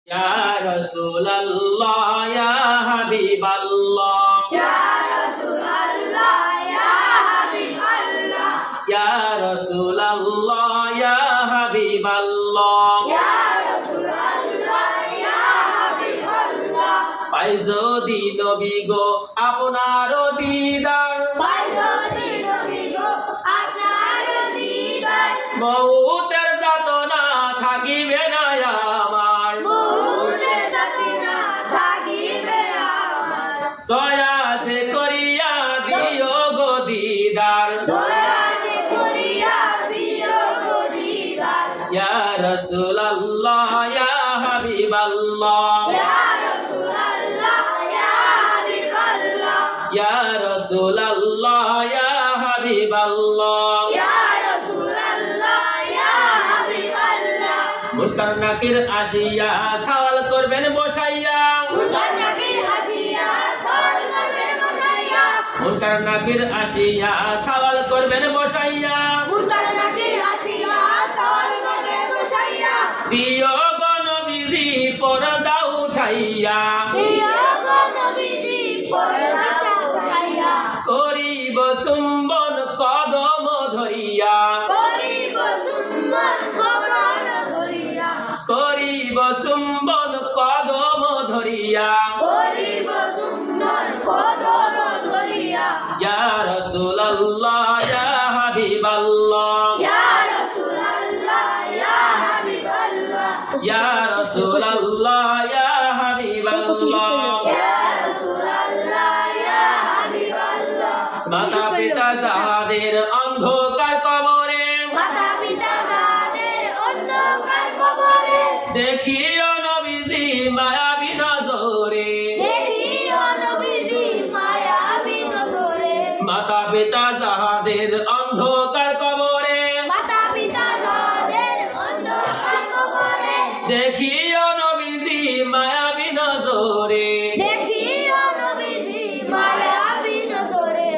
ইয়া রাসূলুল্লাহ ইয়া হাবিবাল্লাহ ইয়া রাসূলুল্লাহ ইয়া হাবিবাল্লাহ ইয়া রাসূলুল্লাহ ইয়া হাবিবাল্লাহ ইয়া রাসূলুল্লাহ ইয়া হাবিবাল্লাহ পাই যদি নবী গো আপনার দিদার পাই যদি নবী গো আপনার দিদার মউতের যাতনা থাকিবে না আমার মউতের যাতনা থাকিবে না আমার দয়া যে করিয়া দিও গো দিদার দয়া যে করিয়া দিও গো দিদার ইয়া রাসূলুল্লাহ ইয়া হাবিবাল্লাহ ইয়া রাসূলুল্লাহ ইয়া হাবিবাল্লাহ ইয়া রাসূলুল্লাহ ইয়া হাবিবাল্লাহ ইয়া রাসূলুল্লাহ ইয়া হাবিবাল্লাহ মুনকার নাকির আসিয়া সওয়াল করবেন বসাইয়া মুনকার নাকির আসিয়া সওয়াল করবেন বসাইয়া মুনকার নাকির আসিয়া সওয়াল করবেন বসাইয়া মুনকার নাকির আসিয়া সওয়াল করবেন বসাইয়া দিও গো নবীজি পর্দা উঠাইয়া দিও গো নবীজি পর্দা উঠাইয়া করিব চুম্বন কদম ধরিয়া করিব সুন্দর কবর ধরিয়া করিব চুম্বন কদম ধরিয়া করিব সুন্দর কদর ধরিয়া ইয়া রাসূলুল্লাহ ইয়া হাবিবাল্লাহ ইয়া রাসূলুল্লাহ ইয়া হাবিবাল্লাহ ইয়া রাসূলুল্লাহ ইয়া হাবিবাল্লাহ ইয়া রাসূলুল্লাহ ইয়া হাবিবাল্লাহ মাতা পিতা যাহাদের অন্ধকার কবরে মাতা পিতা যাদের অন্ধকার কবরে দেখিও নবীজি মায়াবী নজরে দেখিও নবীজি মায়াবী নজরে মাতা পিতা যাহাদের অন্ধকার কবরে মাতা পিতা যাদের অন্ধকার কবরে দেখিও নবীজি মায়াবী নজরে দেখিও নবীজি মায়াবী নজরে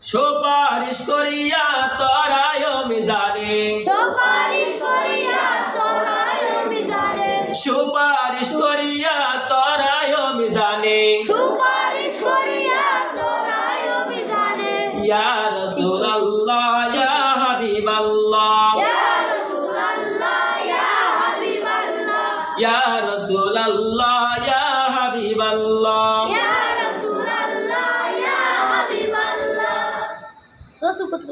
সুপারিশ করিয়া তরায় মিজানে সুপারিশ করিয়া তোরায় মিজানে সুপারিশ করিয়া তরায় মিজানে সুপারিশ করিয়া তোরায় মিজানে ইয়া রাসূলুল্লাহ ইয়া হাবিবাল্লাহ ইয়া রাসূলুল্লাহ ইয়া হাবিবাল্লাহ ইয়া রাসূলুল্লাহ ইয়া হাবিবাল্লাহ ইয়া রাসূলুল্লাহ ইয়া হাবিবাল্লাহ রাসূল কত